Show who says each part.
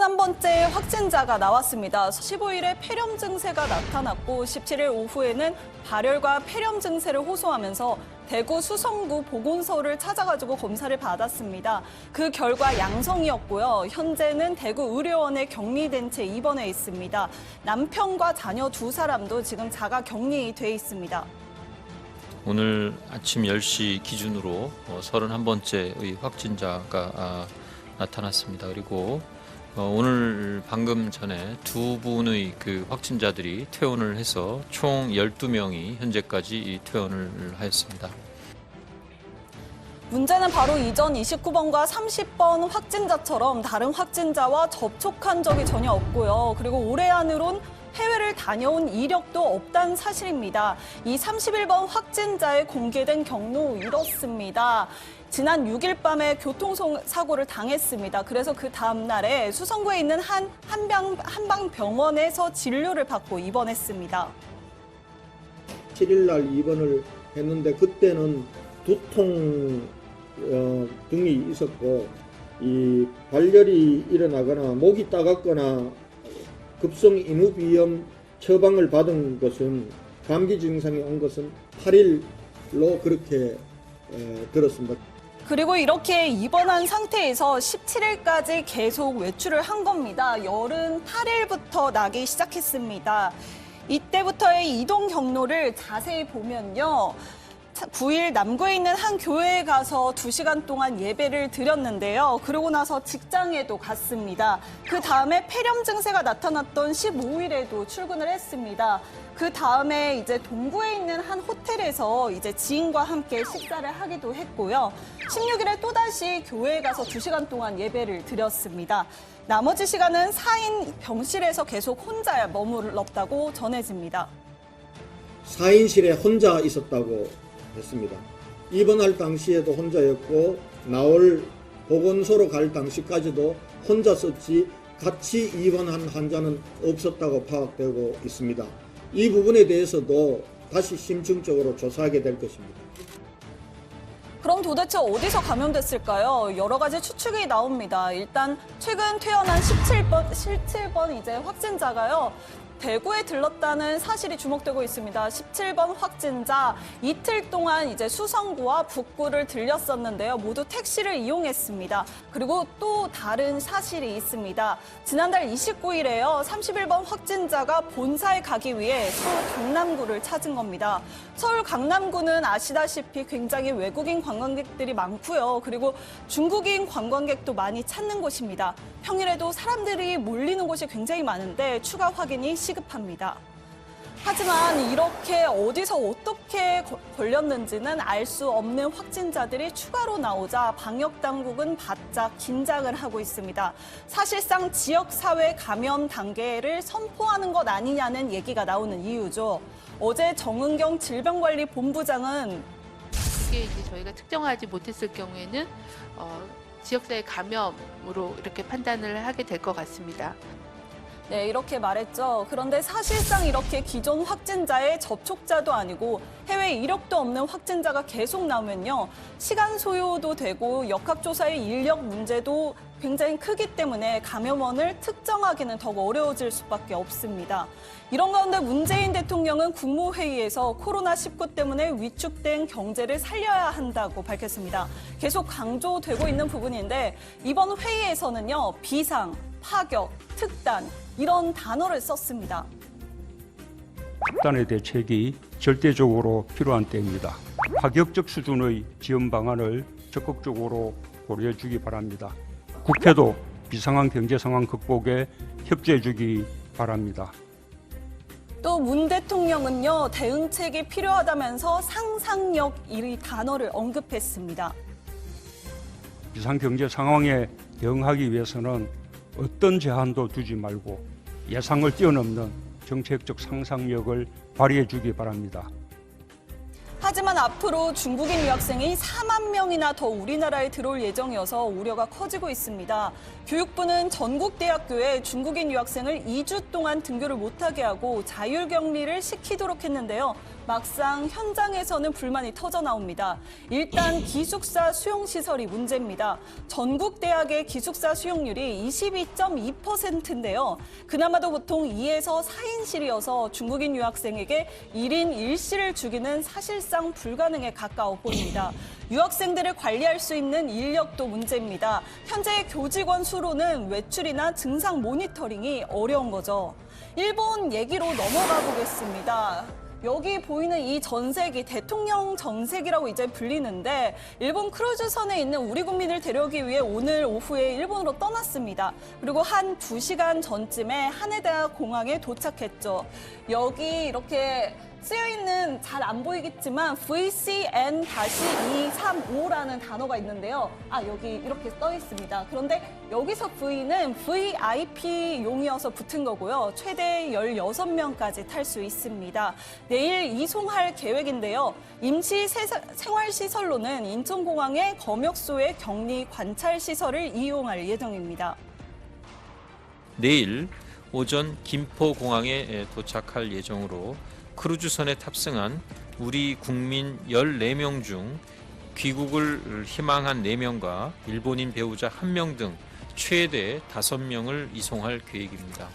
Speaker 1: 41번째 확진자가 나왔습니다. 15일에 폐렴 증세가 나타났고 17일 오후에는 발열과 폐렴 증세를 호소하면서 대구 수성구 보건소를 찾아가지고 검사를 받았습니다. 그 결과 양성이었고요. 현재는 대구 의료원에 격리된 채 입원해 있습니다. 남편과 자녀 두 사람도 지금 자가 격리돼 있습니다.
Speaker 2: 오늘 아침 10시 기준으로 31번째의 확진자가 나타났습니다. 그리고 오늘 방금 전에 두 분의 그 확진자들이 퇴원을 해서 총 12명이 현재까지 퇴원을 하였습니다.
Speaker 1: 문제는 바로 이전 29번과 30번 확진자처럼 다른 확진자와 접촉한 적이 전혀 없고요. 그리고 올해 안으론 해외를 다녀온 이력도 없다는 사실입니다. 이 31번 확진자의 공개된 경로 이렇습니다. 지난 6일 밤에 교통사고를 당했습니다. 그래서 그 다음 날에 수성구에 있는 한방병원에서 진료를 받고 입원했습니다.
Speaker 3: 7일 날 입원을 했는데 그때는 두통 등이 있었고 이 발열이 일어나거나 목이 따갑거나 급성 인후비염 처방을 받은 것은 감기 증상이 온 것은 8일로 그렇게 들었습니다.
Speaker 1: 그리고 이렇게 입원한 상태에서 17일까지 계속 외출을 한 겁니다. 열은 8일부터 나기 시작했습니다. 이때부터의 이동 경로를 자세히 보면요. 9일 남구에 있는 한 교회에 가서 2시간 동안 예배를 드렸는데요. 그러고 나서 직장에도 갔습니다. 그 다음에 폐렴 증세가 나타났던 15일에도 출근을 했습니다. 그 다음에 이제 동구에 있는 한 호텔에서 이제 지인과 함께 식사를 하기도 했고요. 16일에 또다시 교회에 가서 2시간 동안 예배를 드렸습니다. 나머지 시간은 4인 병실에서 계속 혼자 머물렀다고 전해집니다.
Speaker 3: 4인실에 혼자 있었다고 했습니다. 입원할 당시에도 혼자였고 나올 보건소로 갈 당시까지도 혼자 썼지 같이 입원한 환자는 없었다고 파악되고 있습니다. 이 부분에 대해서도 다시 심층적으로 조사하게 될 것입니다.
Speaker 1: 그럼 도대체 어디서 감염됐을까요? 여러 가지 추측이 나옵니다. 일단 최근 퇴원한 17번 이제 확진자가요. 대구에 들렀다는 사실이 주목되고 있습니다. 17번 확진자 이틀 동안 이제 수성구와 북구를 들렸었는데요. 모두 택시를 이용했습니다. 그리고 또 다른 사실이 있습니다. 지난달 29일에요. 31번 확진자가 본사에 가기 위해 서울 강남구를 찾은 겁니다. 서울 강남구는 아시다시피 굉장히 외국인 관광객들이 많고요. 그리고 중국인 관광객도 많이 찾는 곳입니다. 평일에도 사람들이 몰리는 곳이 굉장히 많은데 추가 확인이 시급합니다. 하지만 이렇게 어디서 어떻게 걸렸는지는 알 수 없는 확진자들이 추가로 나오자 방역당국은 바짝 긴장을 하고 있습니다. 사실상 지역사회 감염 단계를 선포하는 것 아니냐는 얘기가 나오는 이유죠. 어제 정은경 질병관리본부장은
Speaker 4: 이게 이제 저희가 특정하지 못했을 경우에는 지역사회 감염으로 이렇게 판단을 하게 될 것 같습니다.
Speaker 1: 네, 이렇게 말했죠. 그런데 사실상 이렇게 기존 확진자의 접촉자도 아니고 해외 이력도 없는 확진자가 계속 나오면요. 시간 소요도 되고 역학조사의 인력 문제도 굉장히 크기 때문에 감염원을 특정하기는 더욱 어려워질 수밖에 없습니다. 이런 가운데 문재인 대통령은 국무회의에서 코로나19 때문에 위축된 경제를 살려야 한다고 밝혔습니다. 계속 강조되고 있는 부분인데 이번 회의에서는요. 비상, 파격, 특단 이런 단어를 썼습니다.
Speaker 5: 특단의 대책이 절대적으로 필요한 때입니다. 파격적 수준의 지원 방안을 적극적으로 고려해 주기 바랍니다. 국회도 비상한 경제 상황 극복에 협조해 주기 바랍니다.
Speaker 1: 또 문 대통령은요. 대응책이 필요하다면서 상상력 이 단어를 언급했습니다.
Speaker 5: 비상 경제 상황에 대응하기 위해서는 어떤 제한도 두지 말고 예상을 뛰어넘는 정책적 상상력을 발휘해 주기 바랍니다.
Speaker 1: 하지만 앞으로 중국인 유학생이 4만 명이나 더 우리나라에 들어올 예정이어서 우려가 커지고 있습니다. 교육부는 전국 대학교에 중국인 유학생을 2주 동안 등교를 못하게 하고 자율격리를 시키도록 했는데요. 막상 현장에서는 불만이 터져 나옵니다. 일단 기숙사 수용시설이 문제입니다. 전국 대학의 기숙사 수용률이 22.2%인데요. 그나마도 보통 2에서 4인실이어서 중국인 유학생에게 1인 1실을 주기는 사실상 불가능에 가까워 보입니다. 유학생들을 관리할 수 있는 인력도 문제입니다. 현재 교직원 수로는 외출이나 증상 모니터링이 어려운 거죠. 일본 얘기로 넘어가 보겠습니다. 여기 보이는 이 전색이 대통령 전색이라고 이제 불리는데 일본 크루즈선에 있는 우리 국민을 데려오기 위해 오늘 오후에 일본으로 떠났습니다. 그리고 한 2시간 전쯤에 하네다 공항에 도착했죠. 여기 이렇게 쓰여있는 잘 안 보이겠지만 VCN-235라는 단어가 있는데요. 여기 이렇게 써 있습니다. 그런데 여기서 V는 VIP용이어서 붙은 거고요. 최대 16명까지 탈 수 있습니다. 내일 이송할 계획인데요. 임시 생활시설로는 인천공항의 검역소의 격리 관찰시설을 이용할 예정입니다.
Speaker 2: 내일 오전 김포공항에 도착할 예정으로 크루즈선에 탑승한 우리 국민 14명 중 귀국을 희망한 4명과 일본인 배우자 1명 등 최대 5명을 이송할 계획입니다.